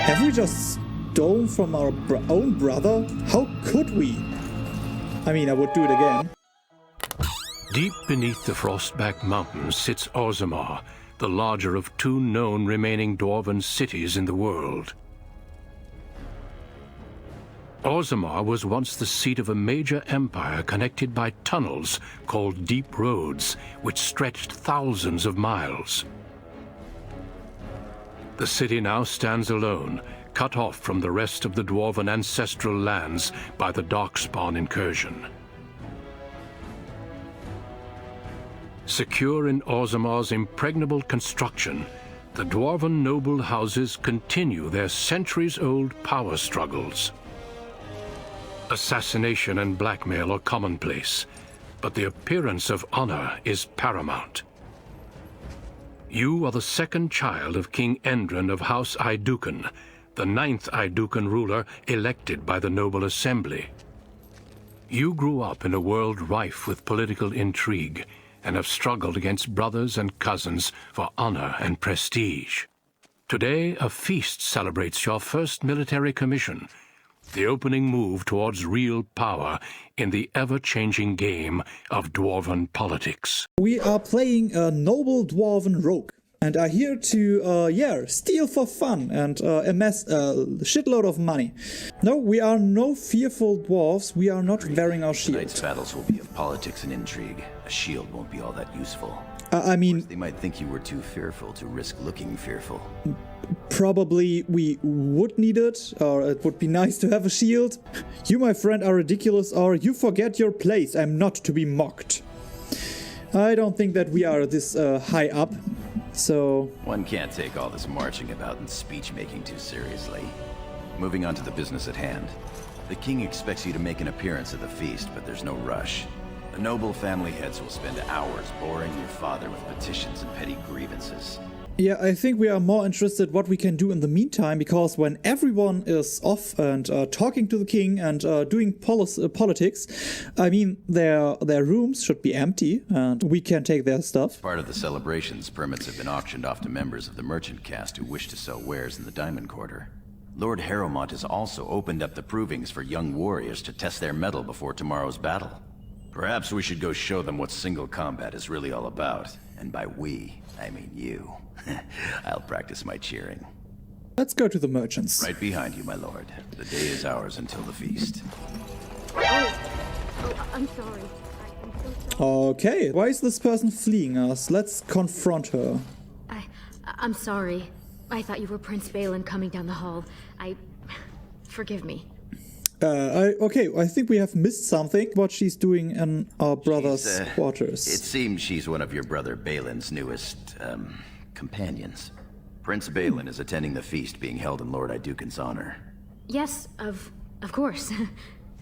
Have we just stolen from our own brother? How could we? I mean, I would do it again. Deep beneath the Frostback Mountains sits Orzammar, the larger of two known remaining Dwarven cities in the world. Orzammar was once the seat of a major empire connected by tunnels called Deep Roads, which stretched thousands of miles. The city now stands alone, cut off from the rest of the Dwarven ancestral lands by the Darkspawn incursion. Secure in Orzammar's impregnable construction, the Dwarven noble houses continue their centuries-old power struggles. Assassination and blackmail are commonplace, but the appearance of honor is paramount. You are the second child of King Endrin of House Aeducan, the 9th Aeducan ruler elected by the Noble Assembly. You grew up in a world rife with political intrigue and have struggled against brothers and cousins for honor and prestige. Today, a feast celebrates your first military commission, the opening move towards real power in the ever-changing game of Dwarven politics. We are playing a Noble Dwarven Rogue, and are here to, steal for fun and amass a shitload of money. No, we are no fearful dwarves, we are not wearing our shield. Tonight's battles will be of politics and intrigue. A shield won't be all that useful. I mean... They might think you were too fearful to risk looking fearful. Probably we would need it, or it would be nice to have a shield. You, my friend, are ridiculous, or you forget your place. I'm not to be mocked. I don't think that we are this high up, so... One can't take all this marching about and speech-making too seriously. Moving on to the business at hand. The king expects you to make an appearance at the feast, but there's no rush. The noble family heads will spend hours boring your father with petitions and petty grievances. Yeah, I think we are more interested what we can do in the meantime, because when everyone is off and talking to the king and doing politics, I mean, their rooms should be empty and we can take their stuff. Part of the celebrations, permits have been auctioned off to members of the merchant caste who wish to sell wares in the Diamond Quarter. Lord Harrowmont has also opened up the provings for young warriors to test their mettle before tomorrow's battle. Perhaps we should go show them what single combat is really all about. And by we, I mean you. I'll practice my cheering. Let's go to the merchants. Right behind you, my lord. The day is ours until the feast. Oh, I'm sorry. I'm so sorry. Okay, why is this person fleeing us? Let's confront her. I'm sorry. I thought you were Prince Balin coming down the hall. Forgive me. I think we have missed something. What she's doing in our brother's quarters. It seems she's one of your brother Balin's newest, companions. Prince Balin is attending the feast being held in Lord Aeducan's honor. Yes, of course.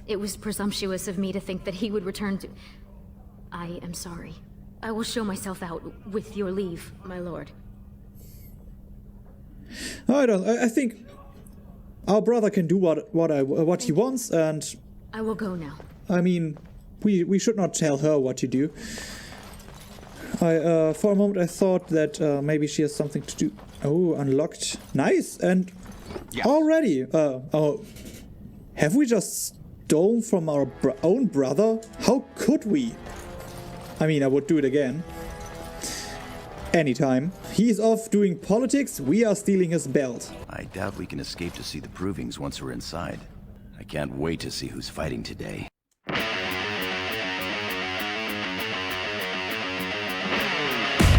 It was presumptuous of me to think that he would return to... I am sorry. I will show myself out with your leave, my lord. I think our brother can do what he wants, and... I will go now. I mean, we should not tell her what to do. For a moment I thought that maybe she has something to do. Oh, unlocked. Nice, and yes. Already. Have we just stolen from our own brother? How could we? I mean, I would do it again. Anytime. He's off doing politics, we are stealing his belt. I doubt we can escape to see the provings once we're inside. I can't wait to see who's fighting today.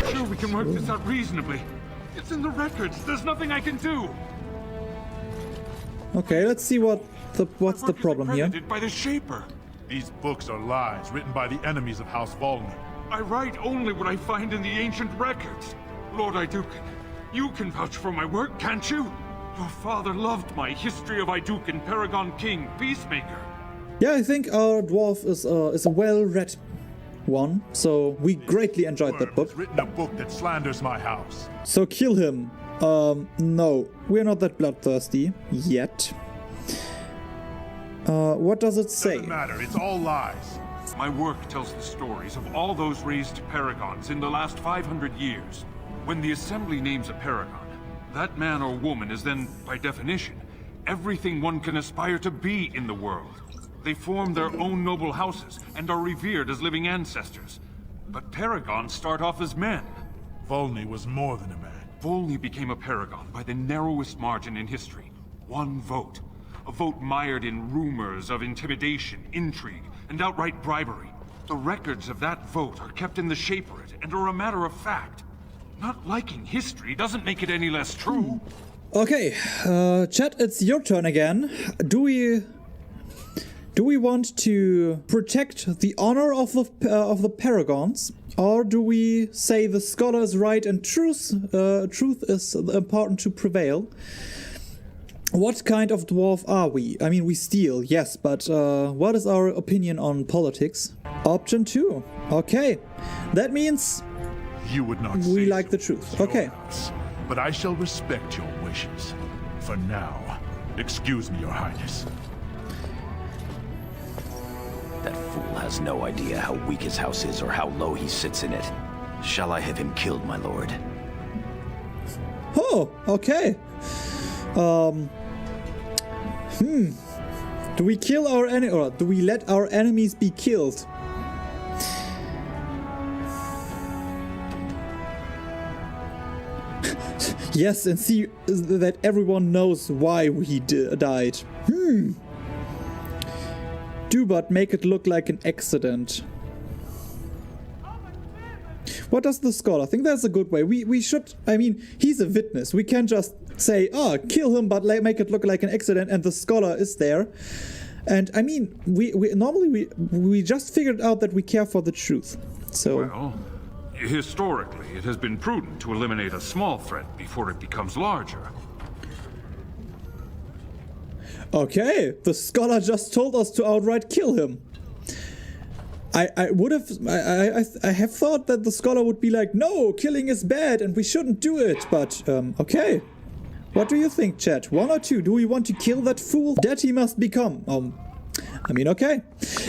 Sure, we can work this out reasonably. It's in the records. There's nothing I can do. Okay, let's see what's the problem here. By the Shaper. These books are lies written by the enemies of House Volney. I write only what I find in the ancient records. Lord Aeducan, you can vouch for my work, can't you? Your father loved my History of Aeducan, Paragon King, Peacemaker. Yeah, I think our dwarf is a well-read one, so we greatly enjoyed that book. Written a book that slanders my house. So kill him. No, we're not that bloodthirsty yet. What does it say? Doesn't matter, it's all lies. My work tells the stories of all those raised paragons in the last 500 years. When the Assembly names a paragon, That man or woman is then, by definition, everything one can aspire to be in the world. They form their own noble houses and are revered as living ancestors. But paragons start off as men. Volney was more than a man. Volney became a paragon by the narrowest margin in history. One vote. A vote mired in rumors of intimidation, intrigue, and outright bribery. The records of that vote are kept in the Shaperate and are a matter of fact. Not liking history doesn't make it any less true. Okay, chat, it's your turn again. Do we want to protect the honor of the paragons, or do we say the scholar is right and truth is important to prevail? What kind of dwarf are we? I mean, we steal, yes, but what is our opinion on politics? Option 2. Okay, that means You would not we say like so. the truth. It's your Okay. house, but I shall respect your wishes. For now, excuse me, Your Highness. That fool has no idea how weak his house is or how low he sits in it. Shall I have him killed, my lord? Oh, okay. Do we kill our enemy, or do we let our enemies be killed? Yes, and see that everyone knows why we died. Do but make it look like an accident. What does the scholar think? That's a good way. We should, I mean, he's a witness. We can't just say, oh, kill him, but make it look like an accident, and the scholar is there. And I mean, we normally just figured out that we care for the truth. So. Well, historically, it has been prudent to eliminate a small threat before it becomes larger. Okay, the scholar just told us to outright kill him. I would have, I have thought that the scholar would be like, no, killing is bad and we shouldn't do it, but, okay. What do you think, chat? 1 or 2? Do we want to kill that fool? That he must become. I mean, okay.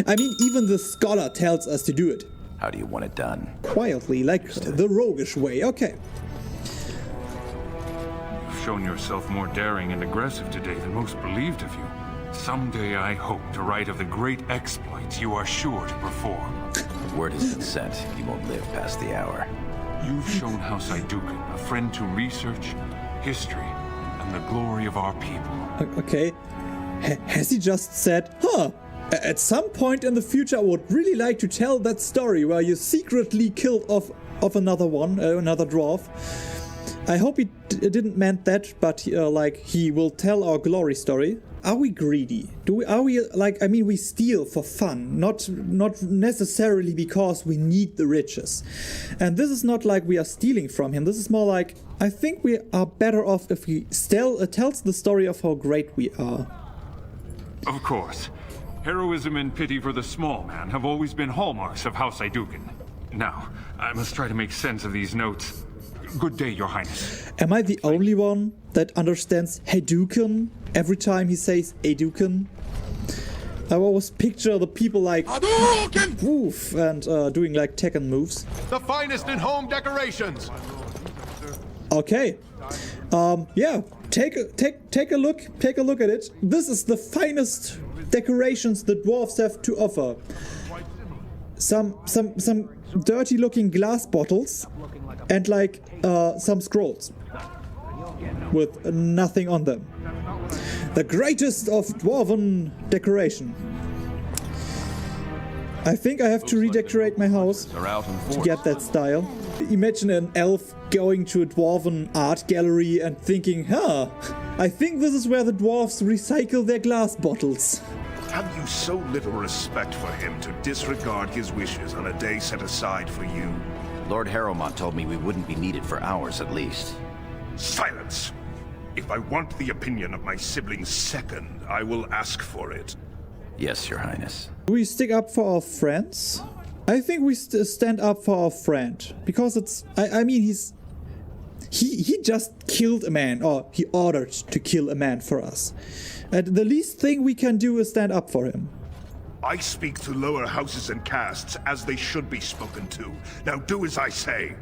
I mean, even the scholar tells us to do it. How do you want it done? Quietly, like the roguish way, okay. You've shown yourself more daring and aggressive today than most believed of you. Someday I hope to write of the great exploits you are sure to perform. Word has been sent. You won't live past the hour. You've shown House Iduken a friend to research, history, and the glory of our people. Okay. Has he just said, at some point in the future I would really like to tell that story where you secretly killed off another one, another dwarf. I hope he didn't meant that, but like he will tell our glory story. Are we greedy? Are we like, I mean, we steal for fun, not necessarily because we need the riches. And this is not like we are stealing from him. This is more like, I think we are better off if he still tells the story of how great we are. Of course. Heroism and pity for the small man have always been hallmarks of House Iduken. Now, I must try to make sense of these notes. Good day, Your Highness. Am I the only one that understands Hadouken every time he says Hadouken? I always picture the people like woof and doing like Tekken moves. The finest in home decorations. Okay. Yeah. Take a look at it. This is the finest decorations the dwarves have to offer. Some dirty looking glass bottles and like some scrolls with nothing on them. The greatest of dwarven decoration. I think I have to redecorate my house to get that style. Imagine an elf going to a dwarven art gallery and thinking, I think this is where the dwarves recycle their glass bottles. Have you so little respect for him to disregard his wishes on a day set aside for you? Lord Harrowmont told me we wouldn't be needed for hours at least. Silence! If I want the opinion of my sibling's second, I will ask for it. Yes, Your Highness. Do we stick up for our friends? I think we stand up for our friend. Because it's... I mean, he just killed a man. Or he ordered to kill a man for us. And the least thing we can do is stand up for him. I speak to lower houses and castes as they should be spoken to. Now do as I say.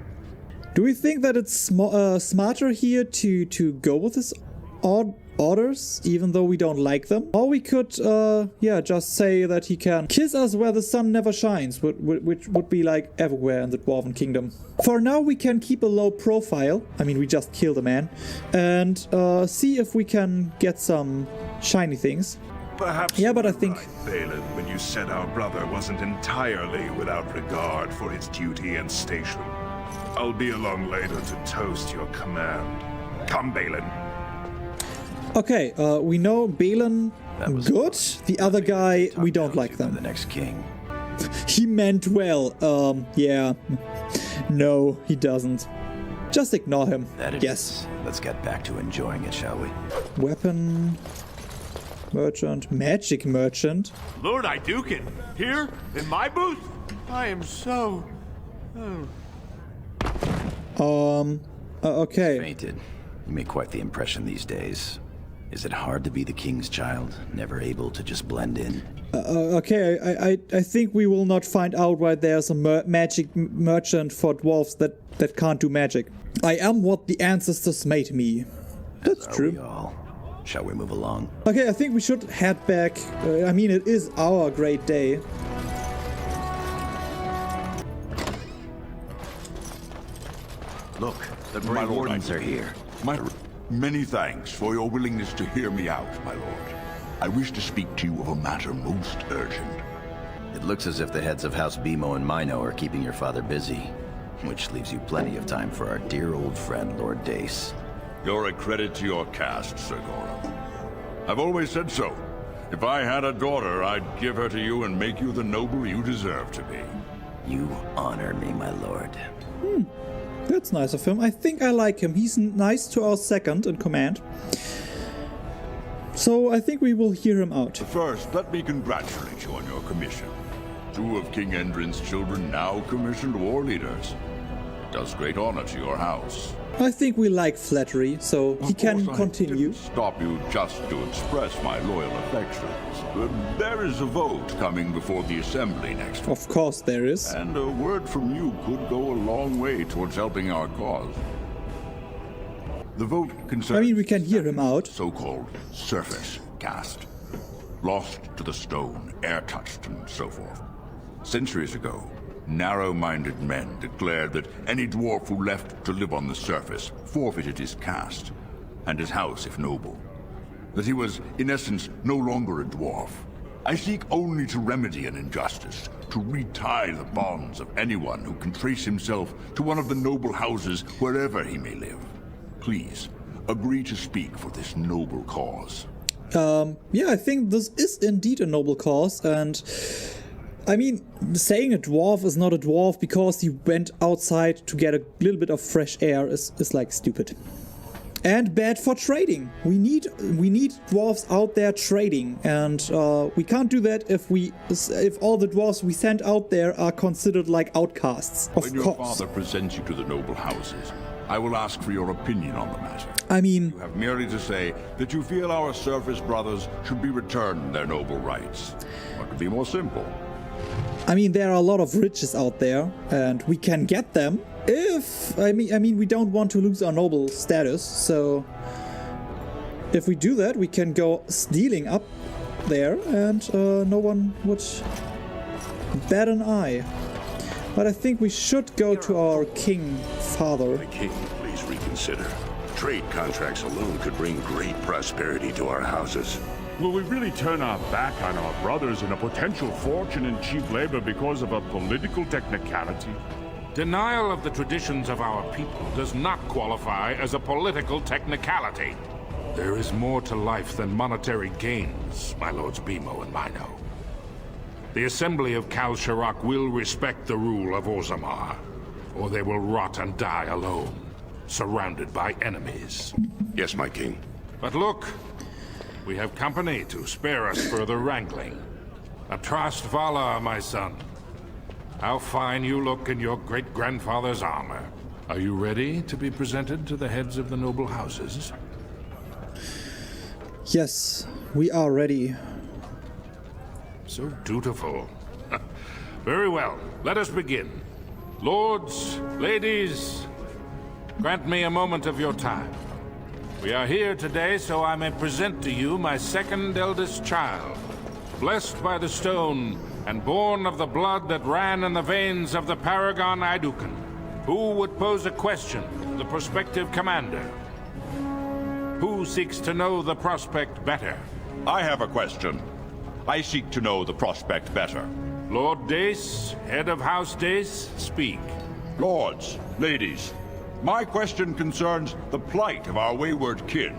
Do we think that it's smarter here to go with his orders, even though we don't like them? Or we could, just say that he can kiss us where the sun never shines, which would be like everywhere in the Dwarven Kingdom. For now, we can keep a low profile. I mean, we just killed a man. And see if we can get some shiny things. Perhaps yeah, but I think... right, Balin, when you said our brother wasn't entirely without regard for his duty and station. I'll be along later to toast your command. Come, Balin. Okay, we know Balin good. The other guy, we don't like them. The next king. He meant well. Yeah. No, he doesn't. Just ignore him. That it yes. Is. Let's get back to enjoying it, shall we? Weapon... merchant. Magic merchant. Lord Iduken, here in my booth? I am so... Okay. Fainted. You make quite the impression these days. Is it hard to be the king's child, never able to just blend in? Okay, I think we will not find out why there's a magic merchant for dwarves that can't do magic. I am what the ancestors made me. That's true. We all. Shall we move along? Okay, I think we should head back. I mean, it is our great day. Look, the brave wardens are here. Many thanks for your willingness to hear me out, my lord. I wish to speak to you of a matter most urgent. It looks as if the heads of House Bimo and Mino are keeping your father busy, which leaves you plenty of time for our dear old friend, Lord Dace. You're a credit to your caste, Sir Koroc. I've always said so. If I had a daughter, I'd give her to you and make you the noble you deserve to be. You honor me, my lord. That's nice of him. I think I like him. He's nice to our second in command. So I think we will hear him out. First, let me congratulate you on your commission. 2 of King Endrin's children now commissioned war leaders. It does great honor to your house. I think we like flattery, so he can continue. I didn't stop you just to express my loyal affections. There is a vote coming before the assembly next week. Of course there is. And a word from you could go a long way towards helping our cause. The vote concerns... I mean, we can hear him out. So-called surface caste. Lost to the stone, air-touched, and so forth. Centuries ago, narrow-minded men declared that any dwarf who left to live on the surface forfeited his caste, and his house if noble. That he was, in essence, no longer a dwarf. I seek only to remedy an injustice, to retie the bonds of anyone who can trace himself to one of the noble houses wherever he may live. Please, agree to speak for this noble cause. Yeah, I think this is indeed a noble cause, and... I mean, saying a dwarf is not a dwarf because he went outside to get a little bit of fresh air is like stupid. And bad for trading. We need dwarves out there trading, and we can't do that if all the dwarves we send out there are considered like outcasts. Of course. When your father presents you to the noble houses, I will ask for your opinion on the matter. I mean... You have merely to say that you feel our surface brothers should be returned their noble rights. What could be more simple? I mean, there are a lot of riches out there, and we can get them if... I mean, we don't want to lose our noble status, so... If we do that, we can go stealing up there, and no one would bat an eye. But I think we should go to our king father. My king, please reconsider. Trade contracts alone could bring great prosperity to our houses. Will we really turn our back on our brothers and a potential fortune in cheap labor because of a political technicality? Denial of the traditions of our people does not qualify as a political technicality. There is more to life than monetary gains, my lords Bimo and Mino. The Assembly of Kal Sharok will respect the rule of Orzammar, or they will rot and die alone, surrounded by enemies. Yes, my king. But look, we have company to spare us further wrangling. Atrast Vala, my son. How fine you look in your great-grandfather's armor. Are you ready to be presented to the heads of the noble houses? Yes, we are ready. So dutiful. Very well, let us begin. Lords, ladies, grant me a moment of your time. We are here today so I may present to you my second eldest child, blessed by the stone and born of the blood that ran in the veins of the Paragon Aidukan. Who would pose a question to the prospective commander? Who seeks to know the prospect better? I have a question. I seek to know the prospect better. Lord Dace, head of House Dace, speak. Lords, ladies, my question concerns the plight of our wayward kin,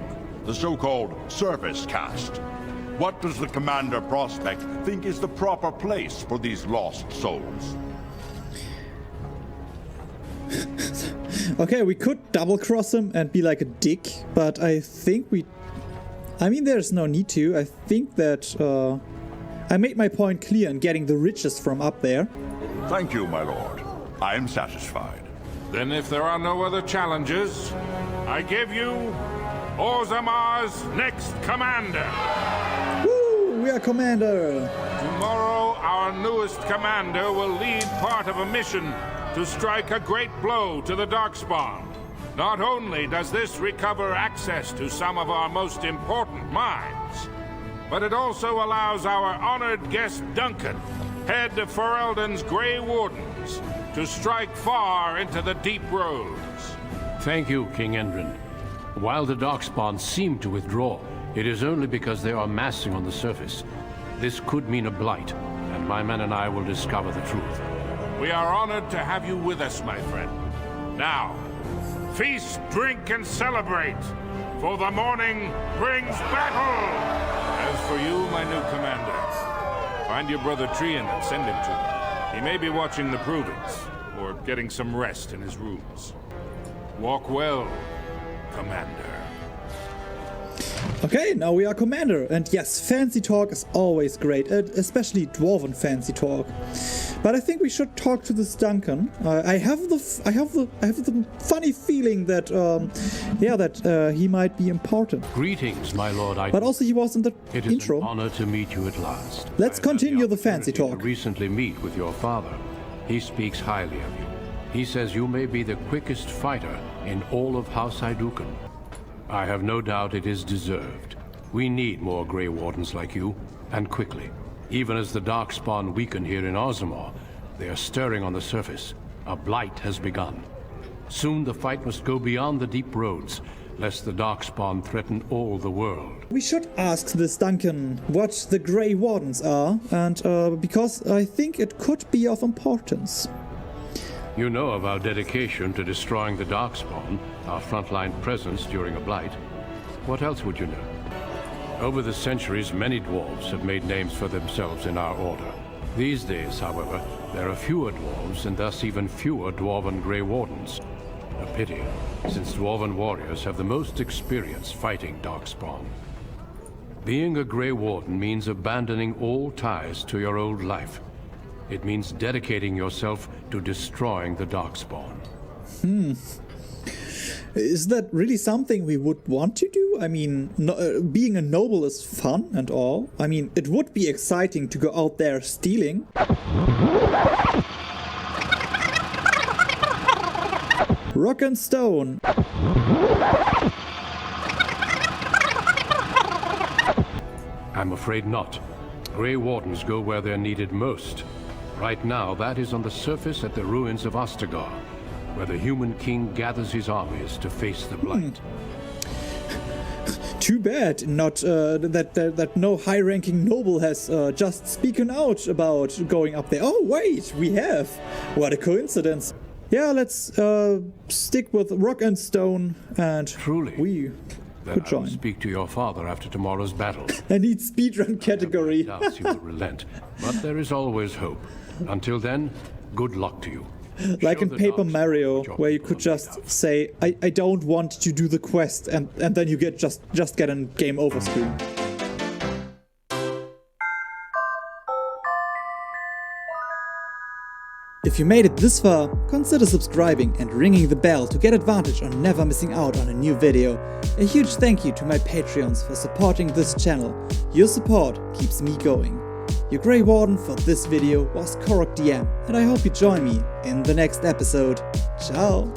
the so-called service caste. What does the Commander Prospect think is the proper place for these lost souls? Okay, we could double-cross him and be like a dick, but I think there's no need to. I think that I made my point clear in getting the riches from up there. Thank you, my lord. I am satisfied. Then if there are no other challenges, I give you Orzammar's next commander. Woo! We are commander! Tomorrow, our newest commander will lead part of a mission to strike a great blow to the Darkspawn. Not only does this recover access to some of our most important mines, but it also allows our honored guest Duncan, head of Ferelden's Grey Wardens, to strike far into the deep roads. Thank you, King Endrin. While the Darkspawn seem to withdraw, it is only because they are massing on the surface. This could mean a blight, and my men and I will discover the truth. We are honored to have you with us, my friend. Now, feast, drink, and celebrate, for the morning brings battle! As for you, my new commander, find your brother Trian and send him to me. He may be watching the provings, or getting some rest in his rooms. Walk well, Commander. Okay, now we are commander, and yes, fancy talk is always great, especially dwarven fancy talk. But I think we should talk to this Duncan. I have the funny feeling that he might be important. Greetings, my lord. But also he was in the intro. It is an honor to meet you at last. Let's continue the fancy talk. To recently meet with your father. He speaks highly of you. He says you may be the quickest fighter in all of House Aidukan. I have no doubt it is deserved. We need more Grey Wardens like you, and quickly. Even as the Darkspawn weaken here in Orzammar, they are stirring on the surface. A blight has begun. Soon the fight must go beyond the deep roads, lest the Darkspawn threaten all the world. We should ask this Duncan what the Grey Wardens are, and because I think it could be of importance. You know of our dedication to destroying the Darkspawn, our frontline presence during a blight. What else would you know? Over the centuries, many dwarves have made names for themselves in our order. These days, however, there are fewer dwarves and thus even fewer Dwarven Grey Wardens. A pity, since Dwarven warriors have the most experience fighting Darkspawn. Being a Grey Warden means abandoning all ties to your old life. It means dedicating yourself to destroying the Darkspawn. Is that really something we would want to do? I mean, being a noble is fun and all. I mean, it would be exciting to go out there stealing. Rock and stone. I'm afraid not. Grey Wardens go where they're needed most. Right now, that is on the surface at the ruins of Ostagar, where the human king gathers his armies to face the blight. Too bad not that no high-ranking noble has just spoken out about going up there. Oh wait, we have! What a coincidence! Yeah, let's stick with rock and stone, and truly we could join. I will speak to your father after tomorrow's battle. I need speedrun category. I doubt he will relent, but there is always hope. Until then, good luck to you. Like in Paper Mario, where you could just say, I don't want to do the quest, and then you get just get a game over screen. If you made it this far, consider subscribing and ringing the bell to get advantage on never missing out on a new video. A huge thank you to my Patreons for supporting this channel. Your support keeps me going. Your Grey Warden for this video was Koroc DM, and I hope you join me in the next episode. Ciao!